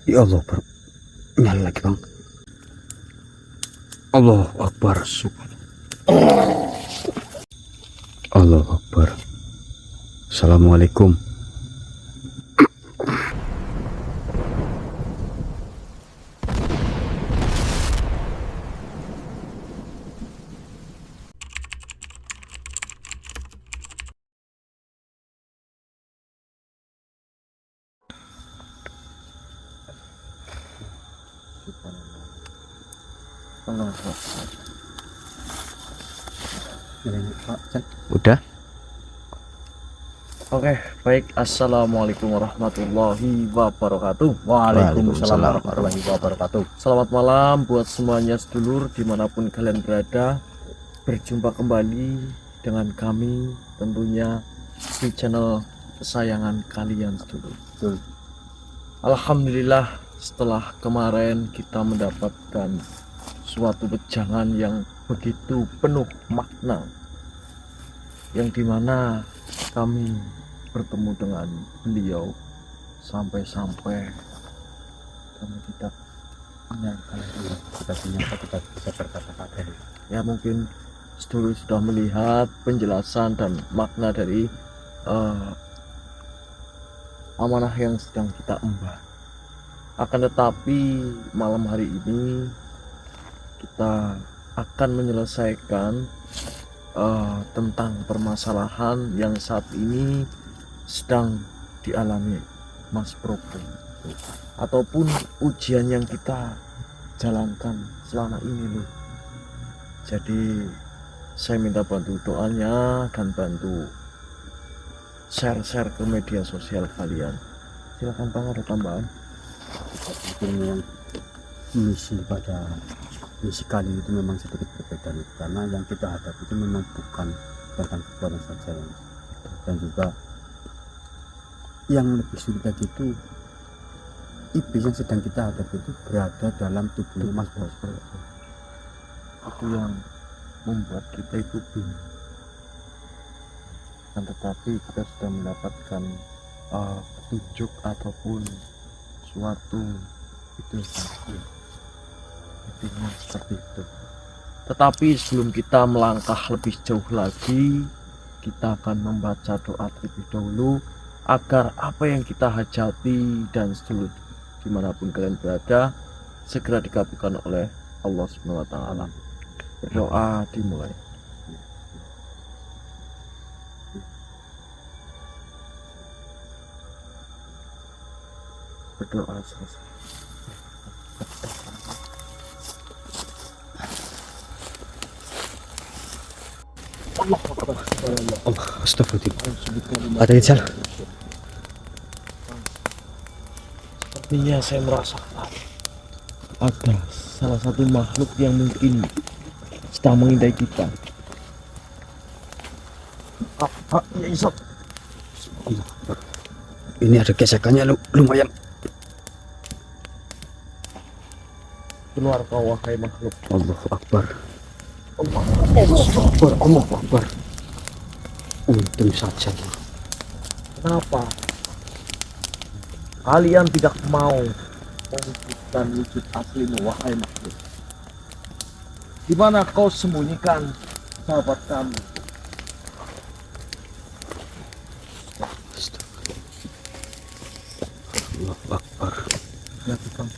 Ya Allah, nyala lagi bang. Allah Akbar. Allah Akbar. Assalamualaikum. Udah. Oke, baik. Assalamualaikum warahmatullahi wabarakatuh. Waalaikumsalam warahmatullahi wabarakatuh. Selamat malam buat semuanya sedulur dimanapun kalian berada. Berjumpa kembali dengan kami tentunya di channel kesayangan kalian sedulur. Alhamdulillah, setelah kemarin kita mendapatkan suatu wejangan yang begitu penuh makna, yang dimana kami bertemu dengan beliau sampai-sampai kami tidak menyangka, kita bisa berkata-kata. Ya mungkin sedulur sudah melihat penjelasan dan makna dari amanah yang sedang kita emban. Akan tetapi malam hari ini kita akan menyelesaikan tentang permasalahan yang saat ini sedang dialami Mas Probo, ataupun ujian yang kita jalankan selama ini loh. Jadi saya minta bantu doanya dan bantu share ke media sosial kalian. Silakan Bang, ada tambahan. Yang misi kali itu memang sedikit berbeda nih, karena yang kita hadapi itu memang bukan tentang kekuatan saja, dan juga yang lebih sulit lagi itu iblis yang sedang kita hadapi itu berada dalam tubuhnya Mas Bos. Itu yang membuat kita itu bingung. Dan tetapi kita sudah mendapatkan petunjuk ataupun suatu itu intinya seperti itu. Tetapi sebelum kita melangkah lebih jauh lagi, kita akan membaca doa terlebih dahulu agar apa yang kita hajati dan seluruh dimanapun kalian berada segera dikabulkan oleh Allah Subhanahu wa Ta'ala. Berdoa dimulai. Berdoa selesai. Allah astagfirullah. Ada Ijal. Sepertinya saya merasakan ada salah satu makhluk yang mungkin sedang menghindari kita. Ya Isop. Ini ada gesekannya lumayan. Keluar kau wahai makhluk. Allahu Akbar. Allah Akbar. Untung saja. Kenapa kalian tidak mau mewujudkan wujud aslimu wahai makhluk? Di mana kau sembunyikan sahabat kami? Allahu Akbar. Ya Tuhan.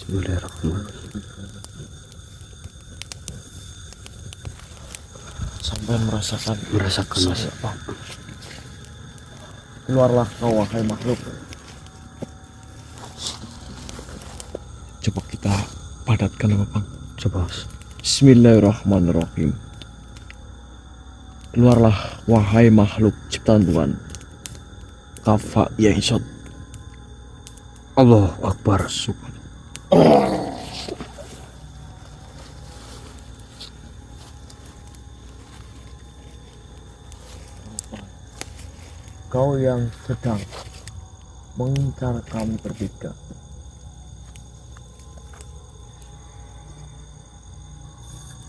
Bismillahirrahmanirrahim. Sampai merasakan Mas. Keluarlah kau wahai makhluk. Coba kita padatkan apa Bang? Coba Mas. Bismillahirrahmanirrahim. Keluarlah wahai makhluk ciptaan Tuhan. Kafa ya Isot. Allahu Akbar. Kau yang sedang mengincar kami bertiga.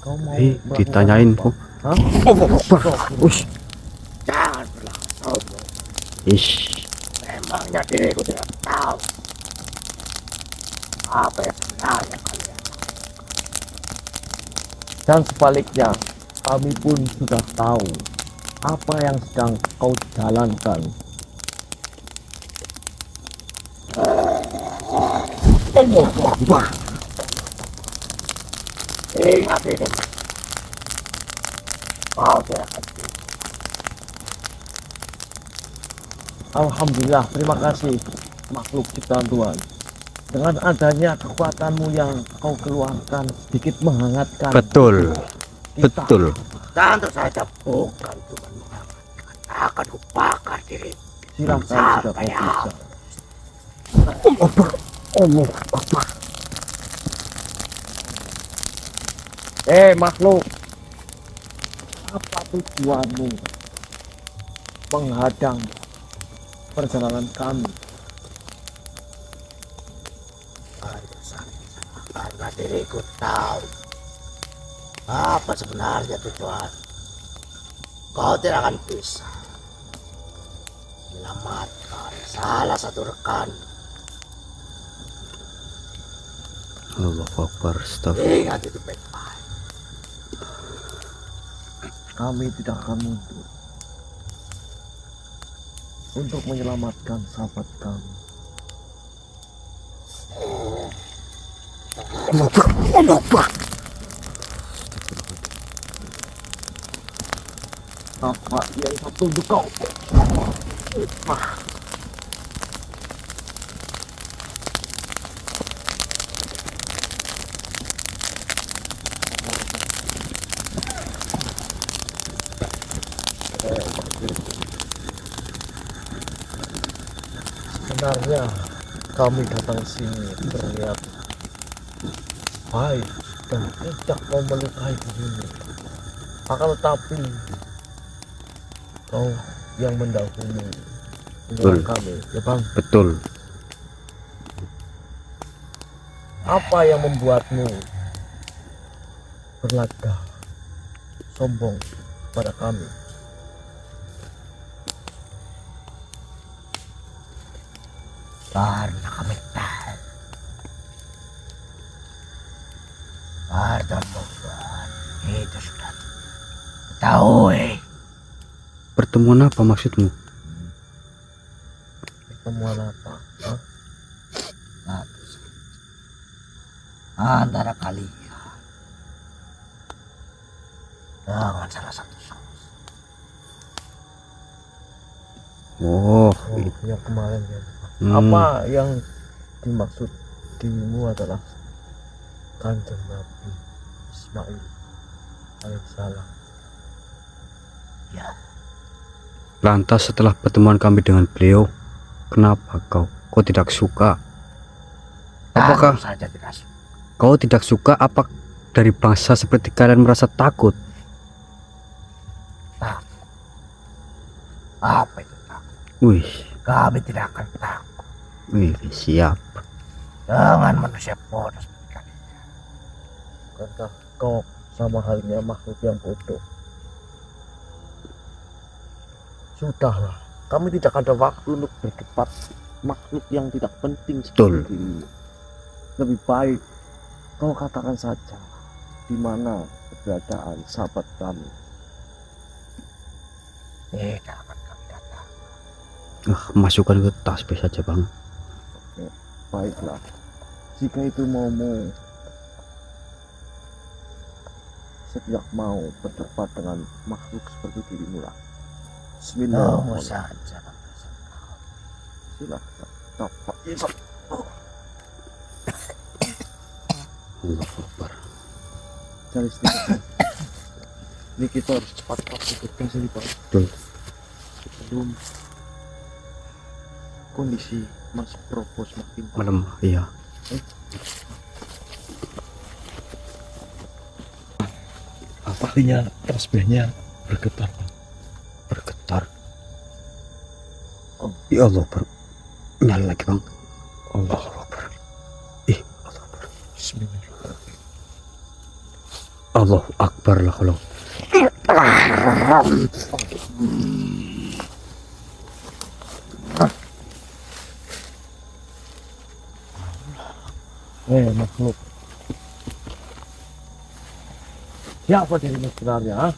Kau mau ditanyain kok. Hah? Allahu Akbar. Ush. Jangan berlaku. Ish. Memangnya diriku tidak tahu apa yang sebenarnya kalian. Dan sebaliknya, kami pun sudah tahu apa yang sedang kau jalankan. Wah. Ingat ini. Kau tidak akan bisa. Alhamdulillah, terima kasih makhluk ciptaan Tuhan. Dengan adanya kekuatanmu yang kau keluarkan sedikit menghangatkan. Betul, kita. betul. Tentu saja bukan cuma menghangatkan. Akan kubakar dirimu. Silakan sudah kau Sampai bisa. Allah Akbar. Makhluk, apa tujuanmu menghadang perjalanan kami? Karena diriku tahu apa sebenarnya tujuan. Kau tidak akan bisa menyelamatkan salah satu rekan. Allahu Akbar, astagfirullah. Ingat itu baik-baik. Kami tidak akan mundur untuk menyelamatkan sahabat kami. Apa yang satu untuk kau? Sebenarnya kami datang sini berniat baik dan tidak mau melukai dirimu. Akan tetapi kau yang mendahului menyerang kami, ya Bang. Betul. Apa yang membuatmu berlagak sombong pada kami? Karena kami tahu pertemuan itu sudah diketahui. Pertemuan apa maksudmu? Pertemuan apa? Hah? Antara kalian dengan salah satu saudara. Oh, Yang kemarin ya. hmm. Apa yang dimaksud dirimu adalah Kanjeng Nabi Ismail alaihissalam. Ya, Lantas setelah pertemuan kami dengan beliau, kenapa kau tidak suka? Apakah tentu saja tidak suka. kau tidak suka apa dari bangsa seperti kalian merasa takut? Apa itu takut? Wih, Kami tidak akan takut wih, siap. dengan manusia bodoh seperti kalian. Karena kau sama halnya makhluk yang bodoh. Sudahlah, kami tidak ada waktu untuk berdebat makhluk yang tidak penting Betul. seperti ini. Lebih baik kau katakan saja di mana keberadaan sahabat kami. Tidak akan kami datang. Masukkan ke tasbih saja, Bang. Baiklah, jika itu maumu, setiap mau berdebat dengan makhluk seperti dirimu lah. Tunggu Bismillah. saja. Silahkan. Allahu Akbar. Cari sedikit. Ini kita harus cepat pikirkan sini Pak. Betul. Sebelum kondisi Mas Provo semakin Malam, iya. Artinya tasbihnya bergetar Pak. Bergetar. Ya Allah, nyala lagi, Bang. Allahu Akbar. Allahu Akbar. Bismillahirrahmanirrahim. Allahu Akbar lah kalau. Makhluk. Siapa dirimu sebenarnya? Ha?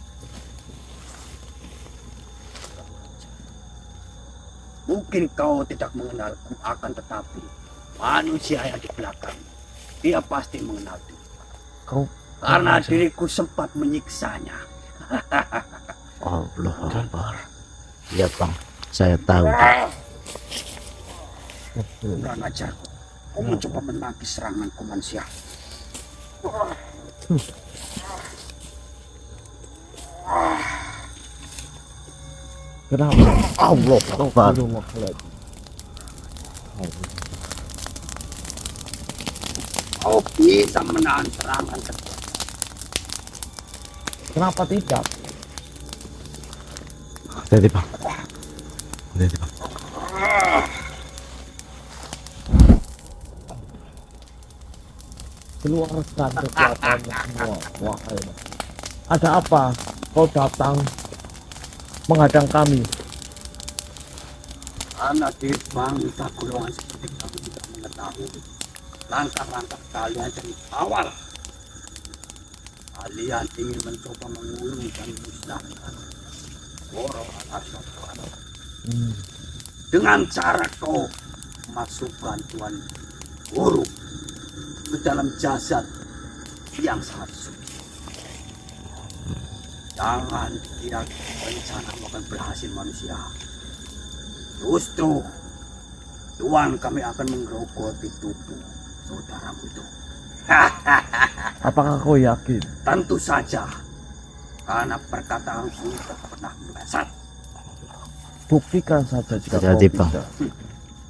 Mungkin kau tidak mengenalku, akan tetapi manusia yang di belakang, dia pasti mengenal diriku. Kau Karena diriku sempat menyiksanya. Allah Akbar. Ya bang, saya tahu. Kurang ajar. Kau mencoba menangkis seranganku manusia. Kenapa? Allah Akbar. Kau bisa menahan serangan kedua. Kenapa tidak? Hati-hati bang. Hati-hati bang. Keluarkan kekuatanmu semua. Wahai Mas. Ada apa? Kau datang menghadang kami. Anak di bangsa golongan seperti kamu tidak mengetahui langkah-langkah kalian dari awal. Kalian ingin mencoba mengurung dan musnahkan Goro Al-Aswad. Dengan cara kau masukkan Tuan Guru ke dalam jasad yang sangat suci. Jangan kira rencana akan berhasil manusia. Justru Tuan kami akan menggerogoti tubuh saudaramu itu. Apakah kau yakin? Tentu saja, karena perkataanku tak pernah meleset. Buktikan saja jika kau Hati-hati bang. bisa.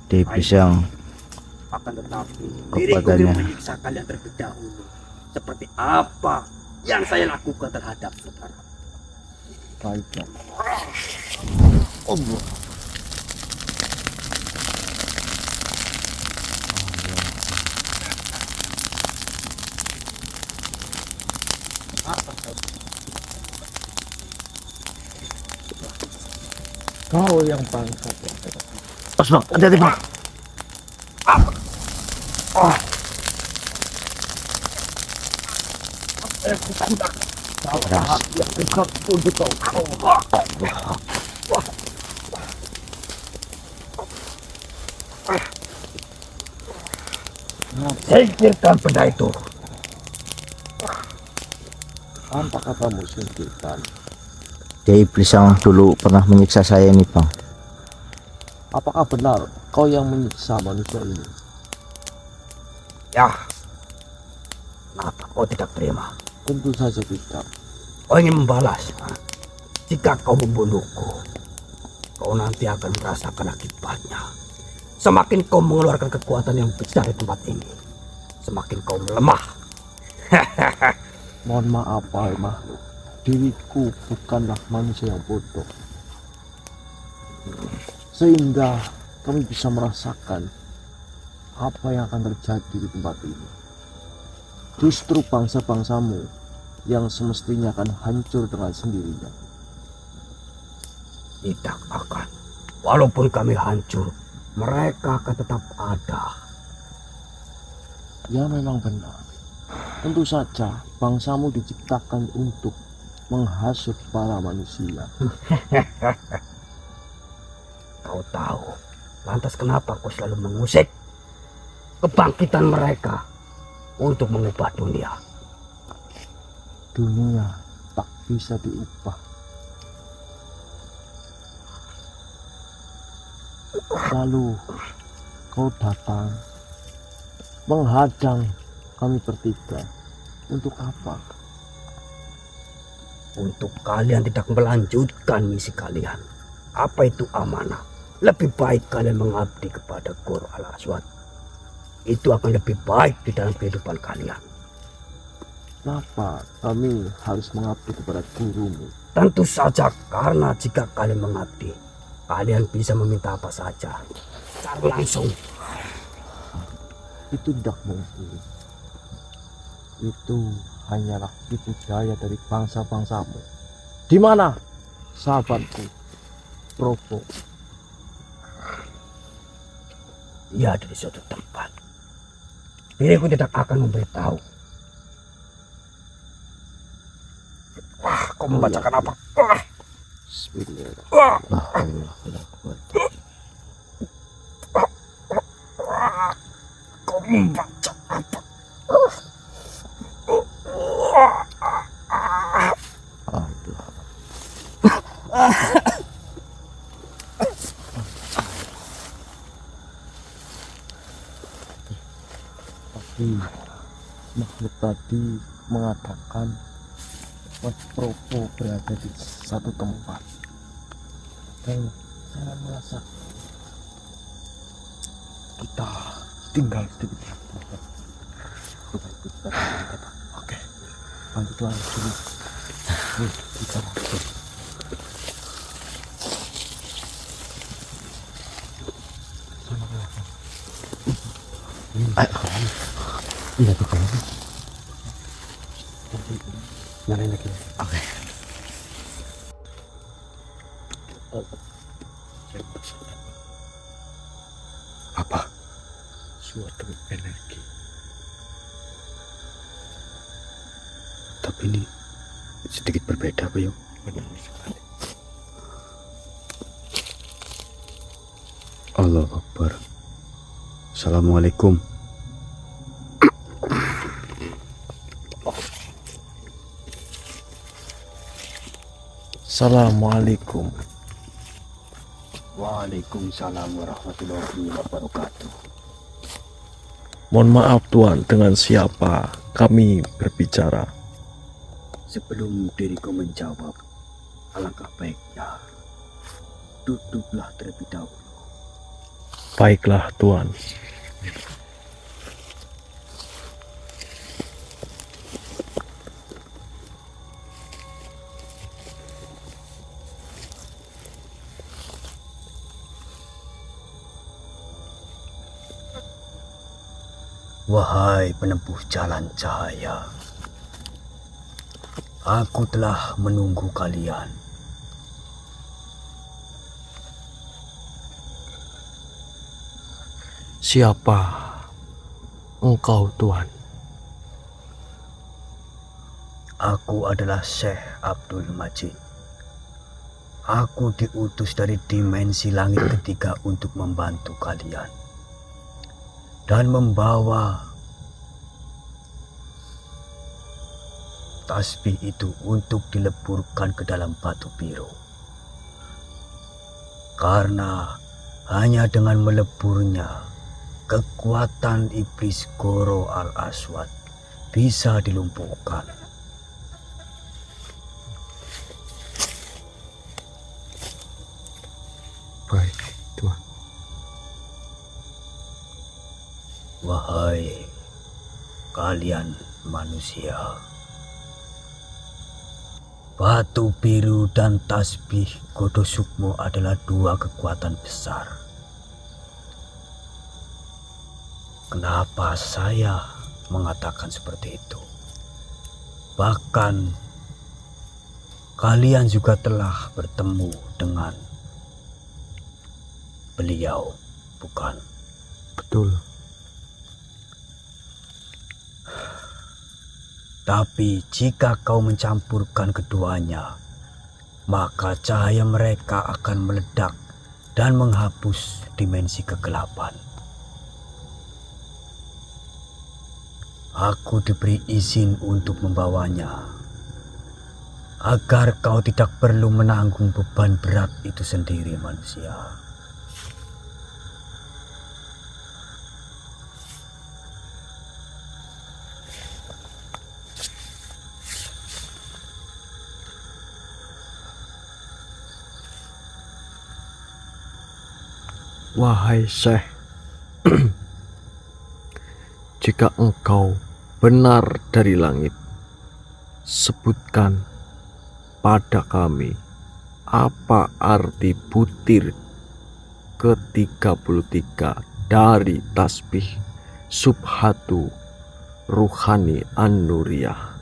Dia bisa Akan tetapi diriku Kepadanya. ingin menyiksa kalian terlebih dahulu. Seperti apa yang saya lakukan terhadap saudara. Baiklah. Allah. Kau yang bangsat. Os bang, hati-hati bang. Tahap yang dekat untuk kau. Singkirkan benda itu. Apa katamu singkirkan? Dia iblis yang dulu pernah menyiksa saya ini bang. Apakah benar kau yang menyiksa manusia ini? Ya, kenapa kau tidak terima? Tentu saja tidak. Kau ingin membalas. Jika kau membunuhku, kau nanti akan merasakan akibatnya. Semakin kau mengeluarkan kekuatan yang besar di tempat ini, semakin kau melemah. Mohon maaf, wahai makhluk. Diriku bukanlah manusia yang bodoh. Sehingga kami bisa merasakan apa yang akan terjadi di tempat ini. Justru bangsa-bangsamu yang semestinya akan hancur dengan sendirinya. Tidak akan. Walaupun kami hancur, mereka akan tetap ada. Ya memang benar. Tentu saja bangsamu diciptakan untuk menghasut para manusia. Kau tahu, lantas kenapa kau selalu mengusik kebangkitan mereka untuk mengubah dunia? Dunia tak bisa diubah. Lalu kau datang menghadang kami bertiga. Untuk apa? Untuk kalian tidak melanjutkan misi kalian. Apa itu amanah? Lebih baik kalian mengabdi kepada Guru Al-Aswad. Itu akan lebih baik di dalam kehidupan kalian. Kenapa kami harus mengabdi kepada gurumu? Tentu saja karena jika kalian mengabdi, kalian bisa meminta apa saja secara langsung. Itu tidak mungkin. Itu hanyalah tipu daya dari bangsa-bangsamu. Di mana sahabatku, Provo? Ia ada di suatu tempat. Diriku tidak akan memberitahu. Wah, kau membacakan apa? Wah, Bismillahirrahmanirrahim. kau membaca apa? Tapi makhluk tadi mengatakan Mas Propo berada di satu tempat, dan saya merasa kita tinggal sedikit lagi. Oke, lanjutlah dulu. Kita lanjut. Iya tuh kalau nyalain lagi. Oke. Apa? Suatu energi. Tapi ini sedikit berbeda, Pak. Benar sekali. Allah Akbar. Assalamualaikum. Assalamualaikum. Waalaikumsalam warahmatullahi wabarakatuh. Mohon maaf Tuan, dengan siapa kami berbicara? Sebelum diriku menjawab, alangkah baiknya duduklah terlebih dahulu. Baiklah Tuan. Wahai penempuh jalan cahaya, aku telah menunggu kalian. Siapa engkau Tuan? Aku adalah Syekh Abdul Majid. Aku diutus dari dimensi langit ketiga untuk membantu kalian dan membawa tasbih itu untuk dileburkan ke dalam batu biru. Karena hanya dengan meleburnya, kekuatan iblis Goro Al-Aswad bisa dilumpuhkan. Baik Tuan. Wahai kalian manusia, batu biru dan tasbih Godo Sukmo adalah dua kekuatan besar. Kenapa saya mengatakan seperti itu? Bahkan kalian juga telah bertemu dengan beliau, bukan? Betul. Tapi jika kau mencampurkan keduanya, maka cahaya mereka akan meledak dan menghapus dimensi kegelapan. Aku diberi izin untuk membawanya, agar kau tidak perlu menanggung beban berat itu sendiri, manusia. Wahai Syekh, jika engkau benar dari langit, sebutkan pada kami apa arti butir ke-33 dari tasbih Subhatu Ruhani An-Nuriyah.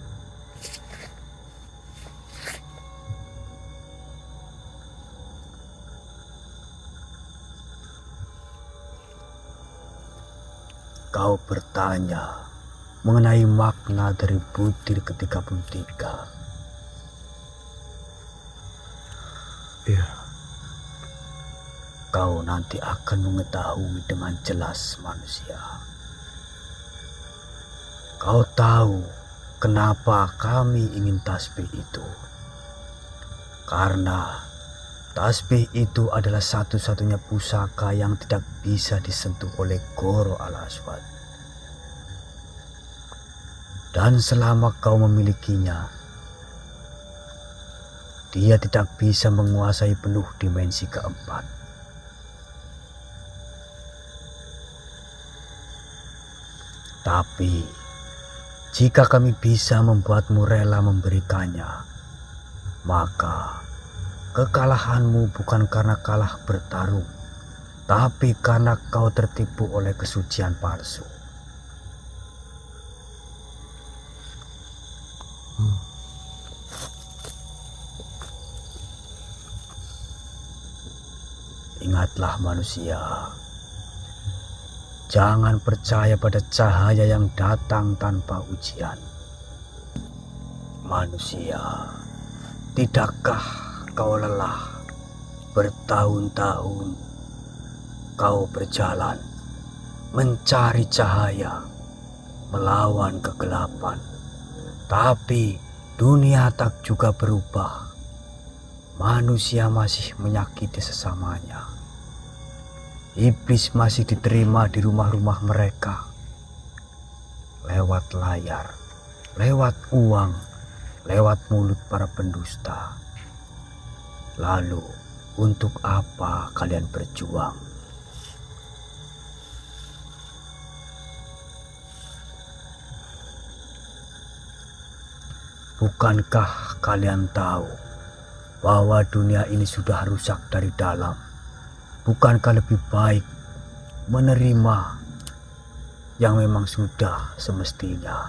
kau bertanya mengenai makna dari butir ke-33. Iya. Kau nanti akan mengetahui dengan jelas, manusia. Kau tahu kenapa kami ingin tasbih itu? Karena tasbih itu adalah satu-satunya pusaka yang tidak bisa disentuh oleh Goro Al-Aswad. Dan selama kau memilikinya, dia tidak bisa menguasai penuh dimensi keempat. Tapi, jika kami bisa membuatmu rela memberikannya, maka kekalahanmu bukan karena kalah bertarung, tapi karena kau tertipu oleh kesucian palsu. Ingatlah manusia, jangan percaya pada cahaya yang datang tanpa ujian. Manusia, tidakkah kau lelah bertahun-tahun kau berjalan mencari cahaya melawan kegelapan, tapi dunia tak juga berubah. Manusia masih menyakiti sesamanya. Iblis masih diterima di rumah-rumah mereka lewat layar, lewat uang, lewat mulut para pendusta. Lalu, untuk apa kalian berjuang? Bukankah kalian tahu bahwa dunia ini sudah rusak dari dalam? Bukankah lebih baik menerima yang memang sudah semestinya?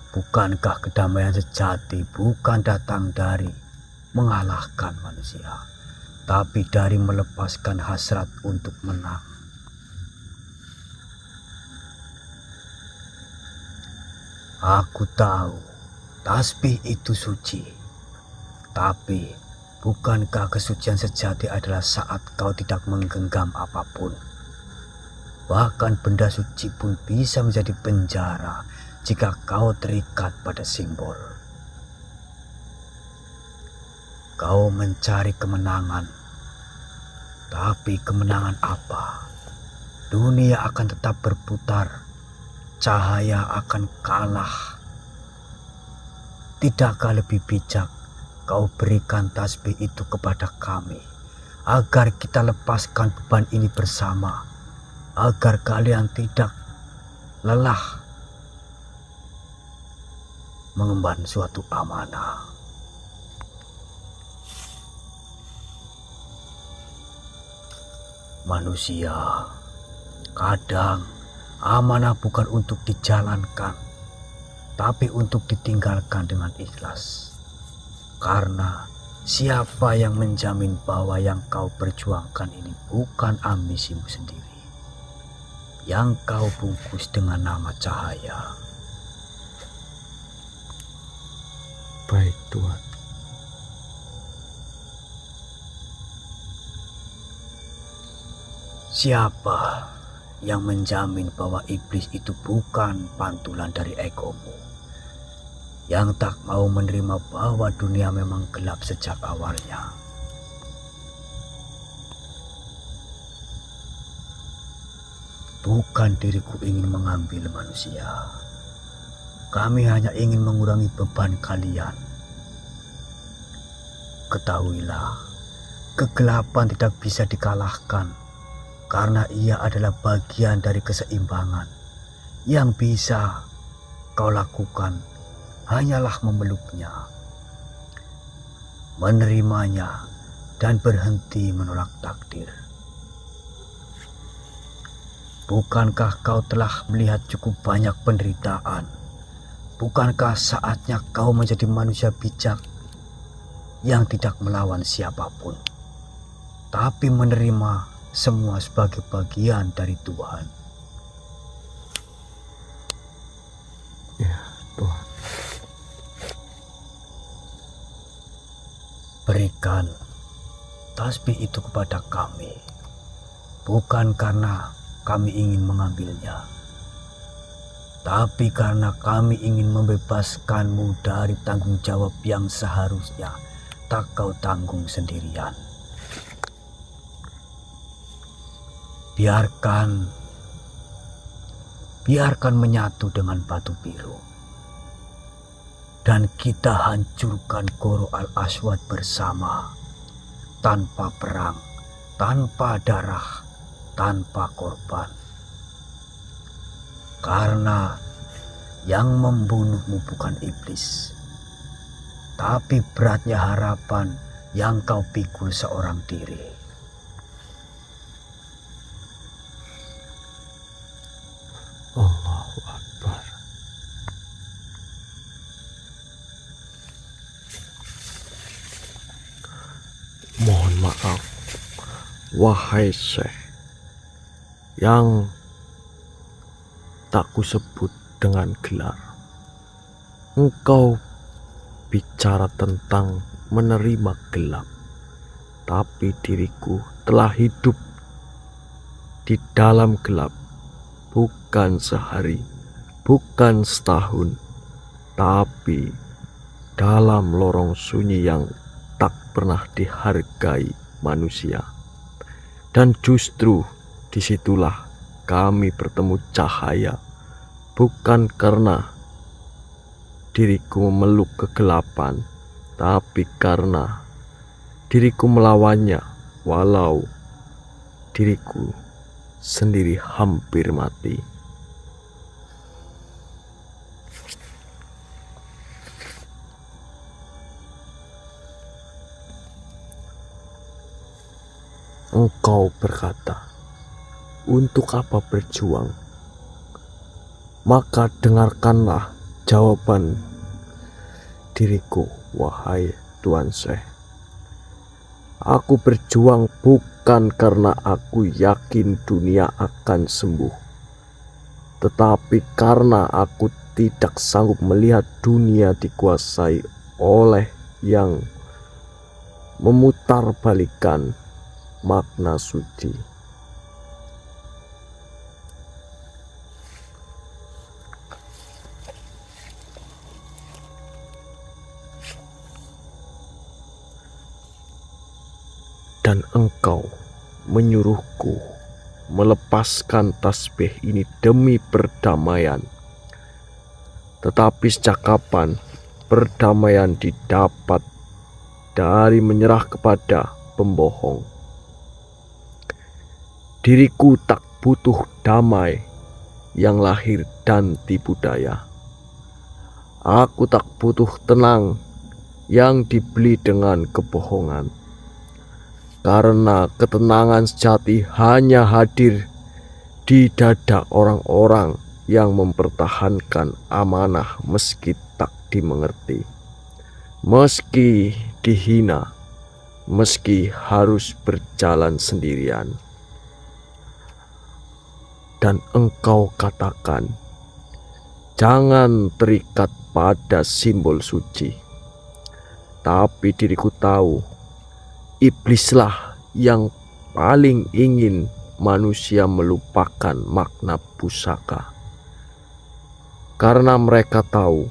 Bukankah kedamaian sejati bukan datang dari mengalahkan manusia, tapi dari melepaskan hasrat untuk menang? Aku tahu tasbih itu suci, tapi bukankah kesucian sejati adalah saat kau tidak menggenggam apapun? Bahkan benda suci pun bisa menjadi penjara jika kau terikat pada simbol. Kau mencari kemenangan, tapi kemenangan apa? Dunia akan tetap berputar, cahaya akan kalah. Tidakkah lebih bijak kau berikan tasbih itu kepada kami, agar kita lepaskan beban ini bersama, agar kalian tidak lelah mengemban suatu amanah? Manusia, kadang amanah bukan untuk dijalankan, tapi untuk ditinggalkan dengan ikhlas. Karena siapa yang menjamin bahwa yang kau perjuangkan ini bukan ambisimu sendiri, yang kau bungkus dengan nama cahaya? Baik, Tuhan. Siapa yang menjamin bahwa iblis itu bukan pantulan dari egomu, yang tak mau menerima bahwa dunia memang gelap sejak awalnya? Bukan diriku ingin mengambil manusia. Kami hanya ingin mengurangi beban kalian. Ketahuilah, kegelapan tidak bisa dikalahkan, karena ia adalah bagian dari keseimbangan. Yang bisa kau lakukan hanyalah memeluknya, menerimanya, dan berhenti menolak takdir. Bukankah kau telah melihat cukup banyak penderitaan? Bukankah saatnya kau menjadi manusia bijak yang tidak melawan siapapun, tapi menerima semua sebagai bagian dari Tuhan? memberikan tasbih itu kepada kami bukan karena kami ingin mengambilnya, tapi karena kami ingin membebaskanmu dari tanggung jawab yang seharusnya tak kau tanggung sendirian. Biarkan menyatu dengan batu biru, dan kita hancurkan Goro Al-Aswad bersama, tanpa perang, tanpa darah, tanpa korban. Karena yang membunuhmu bukan iblis, tapi beratnya harapan yang kau pikul seorang diri. Allahu Akbar. Mohon maaf, wahai Syekh, yang tak kusebut dengan gelar. Engkau bicara tentang menerima gelap, tapi diriku telah hidup di dalam gelap, bukan sehari, bukan setahun, tapi dalam lorong sunyi yang tak pernah dihargai manusia. Dan justru disitulah kami bertemu cahaya, bukan karena diriku memeluk kegelapan, tapi karena diriku melawannya, walau diriku sendiri hampir mati. Engkau berkata, untuk apa berjuang? Maka dengarkanlah jawaban diriku, wahai Tuan Syekh. Aku berjuang bukan karena aku yakin dunia akan sembuh, tetapi karena aku tidak sanggup melihat dunia dikuasai oleh yang memutarbalikkan makna suci. Dan engkau menyuruhku melepaskan tasbih ini demi perdamaian. Tetapi sejak kapan perdamaian didapat dari menyerah kepada pembohong? Diriku tak butuh damai yang lahir dan dibudaya. Aku tak butuh tenang yang dibeli dengan kebohongan. Karena ketenangan sejati hanya hadir di dada orang-orang yang mempertahankan amanah meski tak dimengerti, meski dihina, meski harus berjalan sendirian. Dan engkau katakan, jangan terikat pada simbol suci. Tapi diriku tahu, iblislah yang paling ingin manusia melupakan makna pusaka. Karena mereka tahu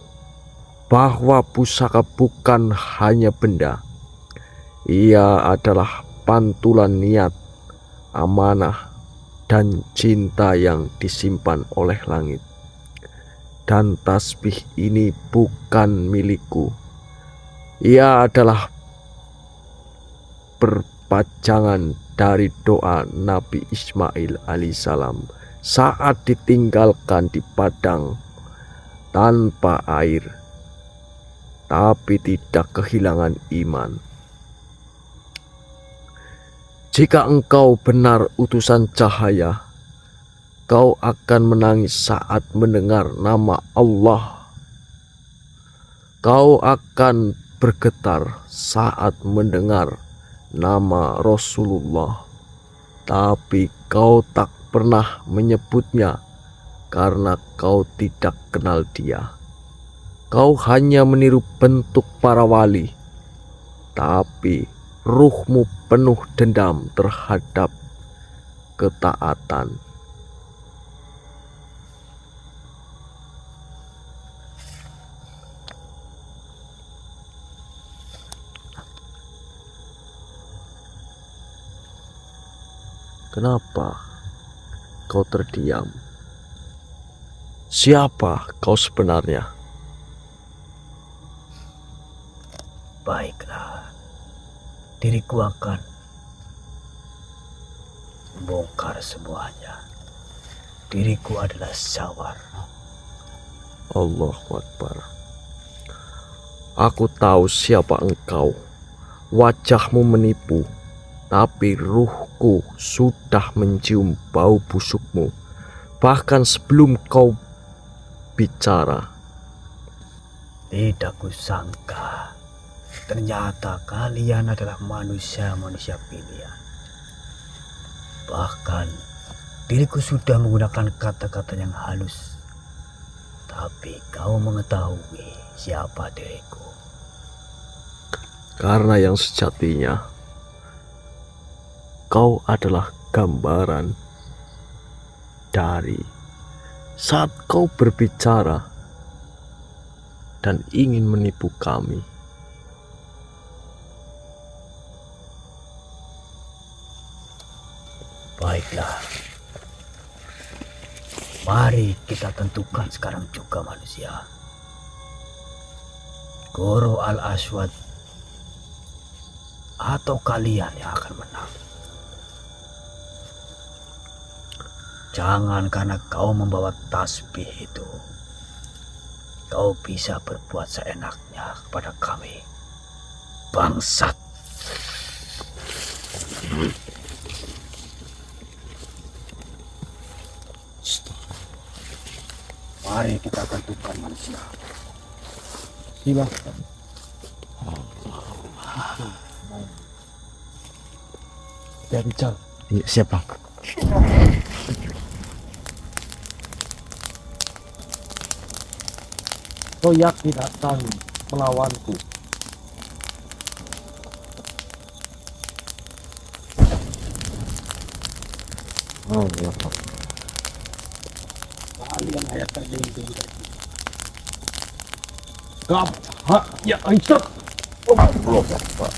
bahwa pusaka bukan hanya benda. Ia adalah pantulan niat, amanah, dan cinta yang disimpan oleh langit. Dan tasbih ini bukan milikku. Ia adalah perpajangan dari doa Nabi Ismail alaihissalam saat ditinggalkan di padang tanpa air, tapi tidak kehilangan iman. Jika engkau benar utusan cahaya, kau akan menangis saat mendengar nama Allah. Kau akan bergetar saat mendengar nama Rasulullah, tapi kau tak pernah menyebutnya karena kau tidak kenal dia. Kau hanya meniru bentuk para wali, tapi ruhmu penuh dendam terhadap ketaatan. Kenapa kau terdiam? Siapa kau sebenarnya? Baiklah, diriku akan membongkar semuanya. Diriku adalah Syawar. Allahu Akbar. Aku tahu siapa engkau. Wajahmu menipu, tapi ruhku sudah mencium bau busukmu. Bahkan sebelum kau bicara. Tidak kusangka, ternyata kalian adalah manusia-manusia pilihan. Bahkan diriku sudah menggunakan kata-kata yang halus, tapi kau mengetahui siapa diriku. Karena yang sejatinya kau adalah gambaran dari saat kau berbicara dan ingin menipu kami. Baiklah, mari kita tentukan sekarang juga manusia. Goro Al-Aswad atau kalian yang akan menang. Jangan karena kau membawa tasbih itu, kau bisa berbuat seenaknya kepada kami. Bangsat. Mari kita tentukan manusia. Silahkan. Dari Jal. Iya, siap bang. Kau yakin akan melawanku? Oh iya bang. Kalian hanya terlindung dari Gap, ha, ya, Aisyah. Allah.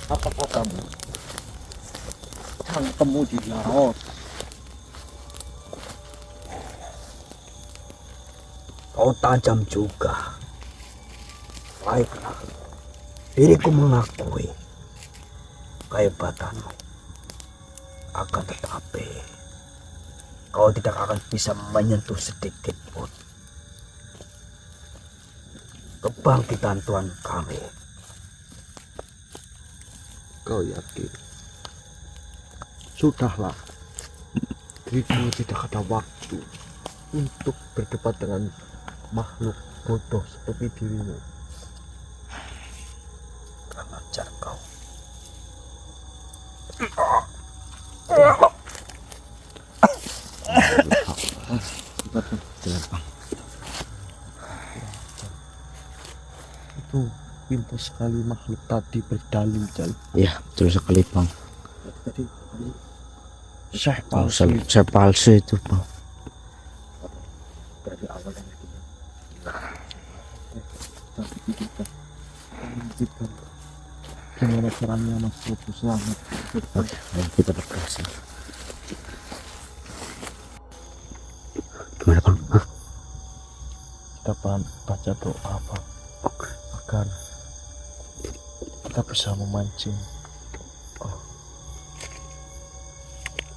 Apa katamu? Cangkemmu di laut. Kau tajam juga. Baiklah, diriku mengakui kehebatanmu. Akan tetapi, kau tidak akan bisa menyentuh sedikit pun kebangkitan Tuhan kami. Kau yakin? Sudahlah. Diriku tidak ada waktu untuk berdebat dengan makhluk bodoh seperti dirimu. Kurang ajar kau. Jelas bang. Itu pintar sekali makhluk tadi berdalil, Jal. Iya, betul sekali bang. Tadi Syekh Oh, palsu. saya palsu itu bang. Dari awal yang kita Kita gimana caranya Mas Bobo selamat? Oke, ayo kita bergerak. Gimana bang? Hah? Kita baca doa apa agar kita bisa memancing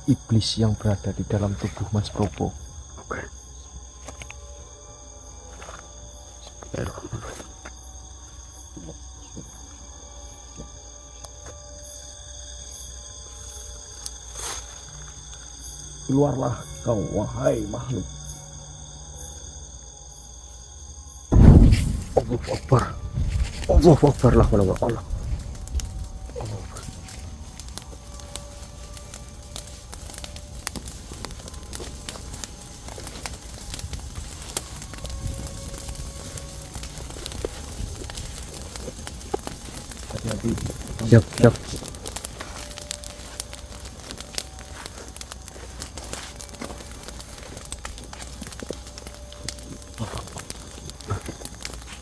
iblis yang berada di dalam tubuh Mas Bobo. Oke. Keluarlah kau, wahai makhluk. Allahu Akbar. Allahu Akbar lah Allah. nanti. Siap, siap.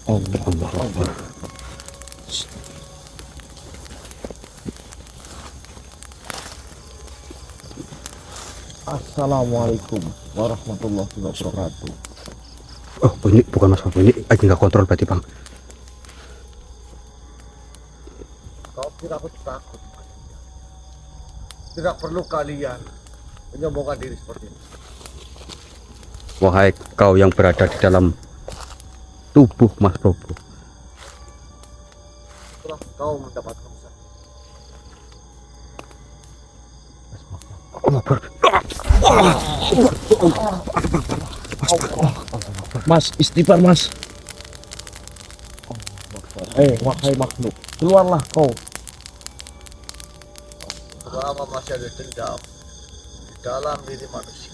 Allah Akbar. Assalamualaikum warahmatullahi wabarakatuh. Oh, ini bukan Mas Bobo, ini lagi nggak kontrol berarti Bang. Kau kira aku takut? Tidak perlu kalian menyombongkan diri seperti ini. Wahai kau yang berada di dalam tubuh Mas Bobo. Setelah kau mendapatkan usaha, Allah Akbar. Mas, istighfar Mas. Wahai makhluk, keluarlah kau. selama masih ada dendam di dalam diri manusia,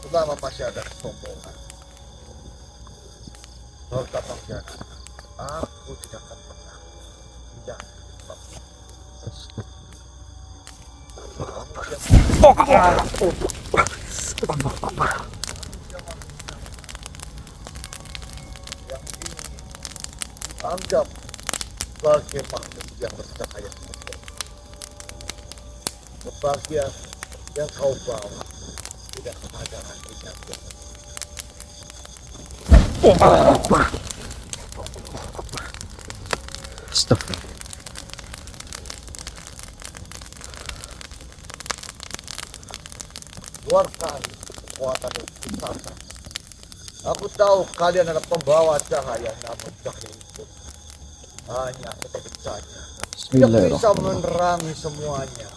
selama masih ada kesombongan, serta pengkhianatan, aku tidak akan pernah tidak. Yang ini anggap sebagai makhluk yang bercahaya. Kebahagiaan yang kau bawa tidak kesadaran tidak. Astagfirullah. Keluarkan kekuatan itu besar. Aku tahu kalian adalah pembawa cahaya, namun cahaya itu hanya sedikit saja. Tidak bisa menerangi semuanya.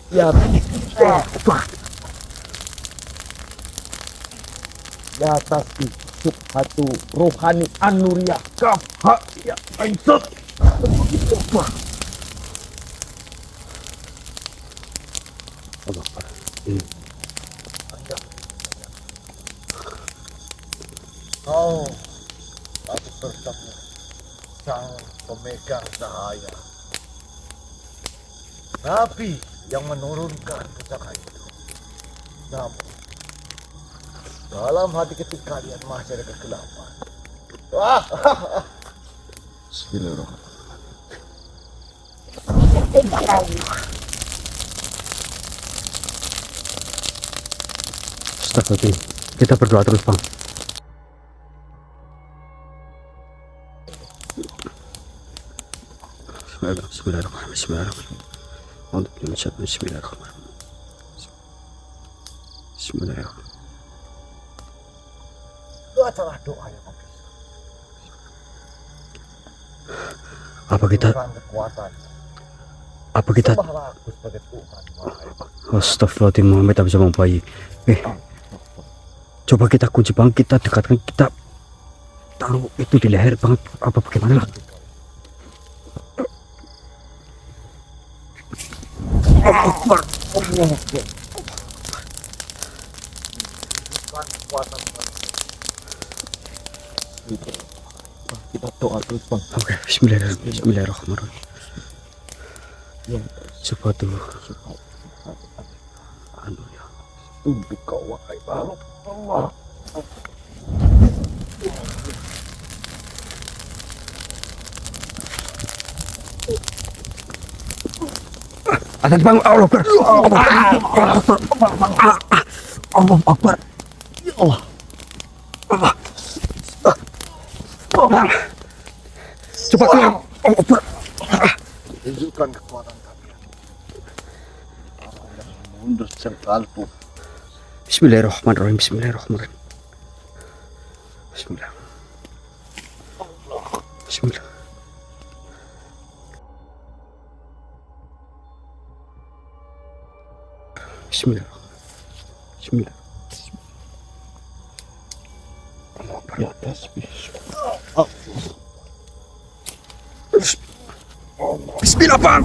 Ya, ya tasbih subhatu rohani an-nuriyah kafha ya ainsat. Allah Akbar. Ini Kau aku bertemu sang pemegang cahaya, Nabi yang menurunkan cahaya itu. Namun dalam hati kecil kalian masih ada kegelapan. Astagfirullah. Kita berdoa terus Bang. Bismillahirrahmanirrahim. Bismillahirrahmanirrahim. Bismillahirrahmanirrahim. Bismillahirrahmanirrahim. Itu adalah doa yang bisa Apa kita memberikan kekuatan. apa kita Sembahlah aku sebagai Tuhan. Wahai Astagfirullahaladzim, Muhammad tak bisa membayi. Coba kita kunci Bang, kita dekatkan, kita taruh itu di leher Bang, apa bagaimana lah? kekuatan Kita doa terus Bang. Oke, Bismillahirrahmanirrahim. Bismillahirrahmanirrahim. Ya, Subhatu anu ya. tunduk kau wahai makhluk Allah. Ada di Bang, Allah Akbar. Allah Akbar. Ya Allah. Allah. Coba keluar. Allah Akbar. tunjukkan kekuatan kalian. Mundur sekalipun. Bismillahirrahmanirrahim. Bismillahirrahmanirrahim. Bismillah. Bismillah. Bismillah. Bismillah. Allah Akbar. Ya tasbih. Bismillah Bang.